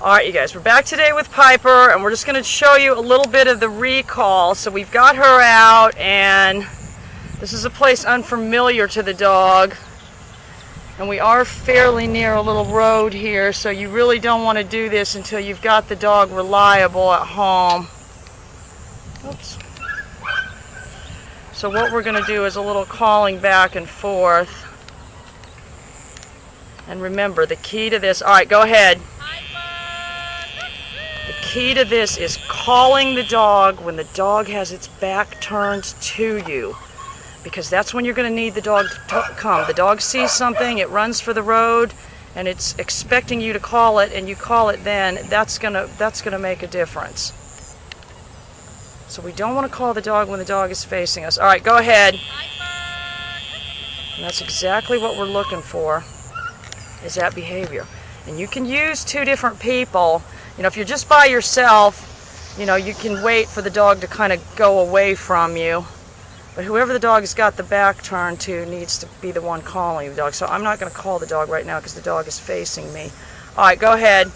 Alright, you guys, we're back today with Piper, and we're just going to show you a little bit of the recall. So we've got her out, and this is a place unfamiliar to the dog. And we are fairly near a little road here, so you really don't want to do this until you've got the dog reliable at home. Oops. So what we're going to do is a little calling back and forth. And remember, the key to this... Alright, go ahead. The key to this is calling the dog when the dog has its back turned to you, because that's when you're going to need the dog to come. The dog sees something, it runs for the road, and it's expecting you to call it, and you call it then. That's gonna make a difference. So we don't want to call the dog when the dog is facing us. All right, go ahead. And that's exactly what we're looking for, is that behavior. And you can use two different people. You know, if you're just by yourself, you know, you can wait for the dog to kind of go away from you. But whoever the dog has got the back turned to needs to be the one calling the dog. So I'm not going to call the dog right now because the dog is facing me. All right, go ahead.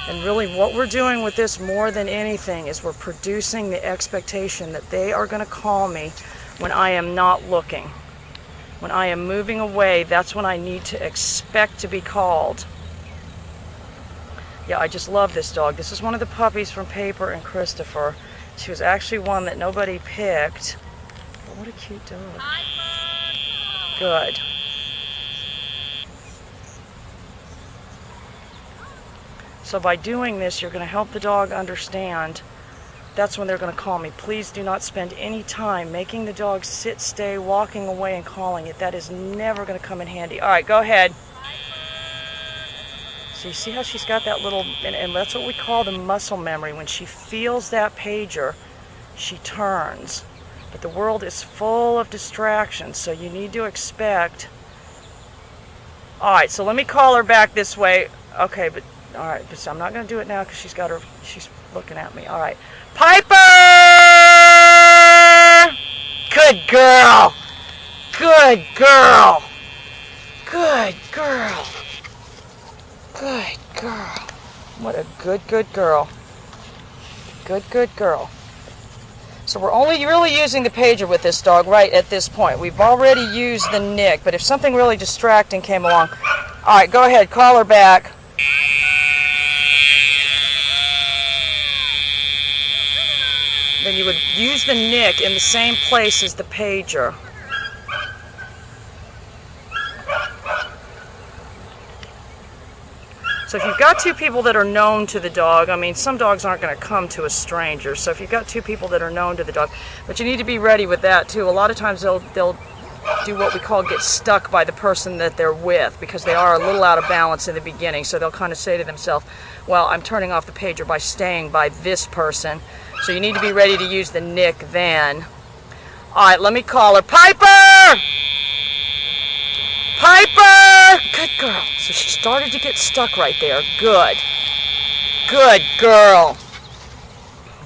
And really what we're doing with this more than anything is we're producing the expectation that they are going to call me when I am not looking. When I am moving away, that's when I need to expect to be called. Yeah, I just love this dog. This is one of the puppies from Paper and Christopher. She was actually one that nobody picked. But what a cute dog. Good. So by doing this, you're going to help the dog understand that's when they're going to call me. Please do not spend any time making the dog sit, stay, walking away, and calling it. That is never going to come in handy. All right, go ahead. So you see how she's got that little, and that's what we call the muscle memory. When she feels that pager, she turns. But the world is full of distractions, so you need to expect. All right, so let me call her back this way. Okay, but all right, but I'm not going to do it now because she's looking at me. All right, Piper! Good girl. Good girl. Good girl. Good girl. What a good girl. Good girl. So we're only really using the pager with this dog right at this point. We've already used the nick, but if something really distracting came along, all right, go ahead, call her back. Then you would use the nick in the same place as the pager. So if you've got two people that are known to the dog, I mean, some dogs aren't going to come to a stranger. So if you've got two people that are known to the dog, but you need to be ready with that too. A lot of times they'll do what we call get stuck by the person that they're with, because they are a little out of balance in the beginning. So they'll kind of say to themselves, well, I'm turning off the pager by staying by this person. So you need to be ready to use the nick then. All right, let me call her. Piper! Piper! Good girl. So she started to get stuck right there. Good. Good girl.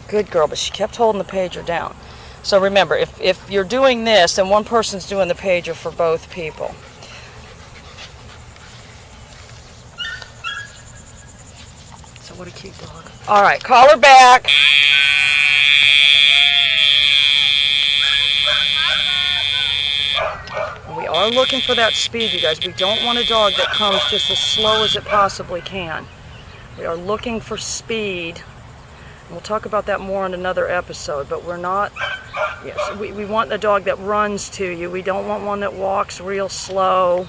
Good girl, but she kept holding the pager down. So remember, if you're doing this, then one person's doing the pager for both people. So what a cute dog. All right, call her back. We are looking for that speed, you guys. We don't want a dog that comes just as slow as it possibly can. We are looking for speed. And we'll talk about that more in another episode, but we're not... Yes, we want a dog that runs to you. We don't want one that walks real slow.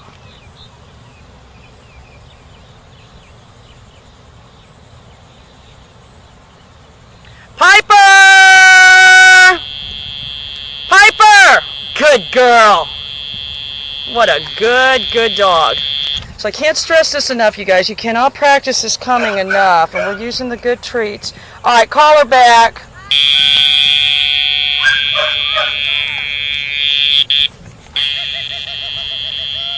Piper! Piper! Good girl. What a good dog. So I can't stress this enough, you guys. You cannot practice this coming enough, and we're using the good treats. All right, call her back.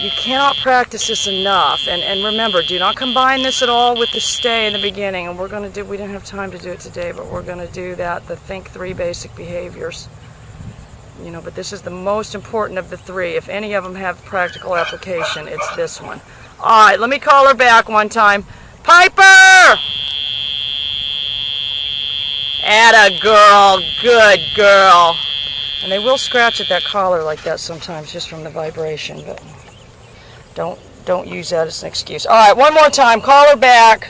You cannot practice this enough, and remember, do not combine this at all with the stay in the beginning. And we're going to do, we didn't have time to do it today, but we're going to do that, the think 3 basic behaviors. You know, but this is the most important of the 3. If any of them have practical application, it's this one. All right, let me call her back one time. Piper! Atta girl, good girl. And they will scratch at that collar like that sometimes just from the vibration, but don't use that as an excuse. All right, one more time. Call her back.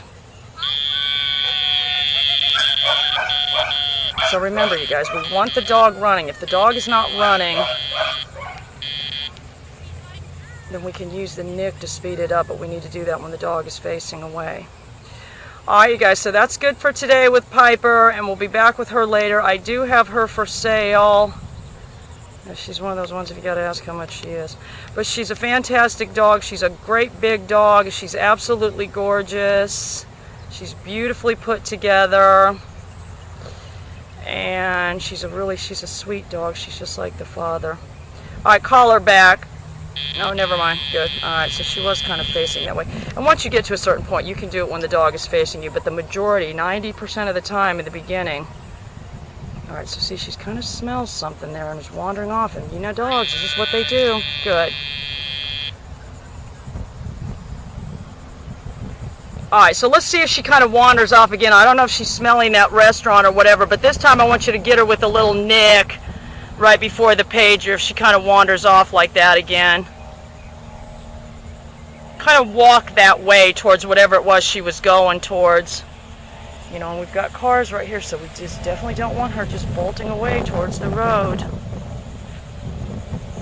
So remember, you guys, we want the dog running. If the dog is not running, then we can use the nick to speed it up, but we need to do that when the dog is facing away. All right, you guys, so that's good for today with Piper, and we'll be back with her later. I do have her for sale. She's one of those ones if you got to ask how much she is. But she's a fantastic dog. She's a great big dog. She's absolutely gorgeous. She's beautifully put together. And she's a sweet dog. She's just like the father. All right, call her back. No, never mind. Good. All right, so she was kind of facing that way. And once you get to a certain point, you can do it when the dog is facing you. But the majority, 90% of the time in the beginning. All right, so see, she's kind of smells something there and is wandering off. And you know dogs, this is what they do. Good. All right, so let's see if she kind of wanders off again. I don't know if she's smelling that restaurant or whatever, but this time I want you to get her with a little nick right before the pager if she kind of wanders off like that again. Kind of walk that way towards whatever it was she was going towards. You know, and we've got cars right here, so we just definitely don't want her just bolting away towards the road.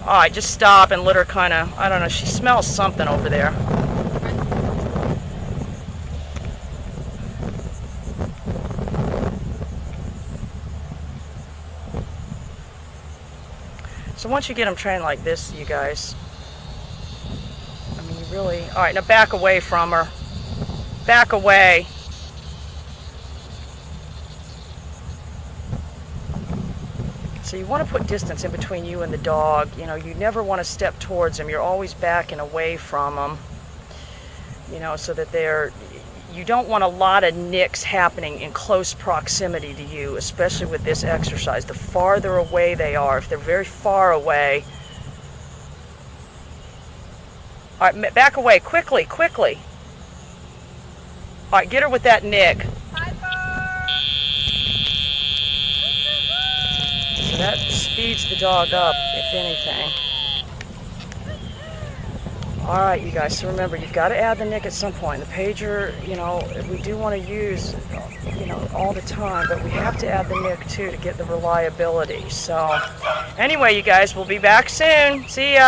All right, just stop and let her kind of, I don't know, she smells something over there. So once you get them trained like this, you guys, I mean, you really, all right, now back away from her. Back away. So you want to put distance in between you and the dog. You know, you never want to step towards them. You're always backing away from them. You know, so that you don't want a lot of nicks happening in close proximity to you, especially with this exercise. The farther away they are, if they're very far away. All right, back away, quickly, quickly. All right, get her with that nick. So that speeds the dog up, if anything. All right, you guys, so remember, you've got to add the nick at some point. The pager, you know, we do want to use, you know, all the time, but we have to add the nick too to get the reliability. So anyway, you guys, we'll be back soon. See ya.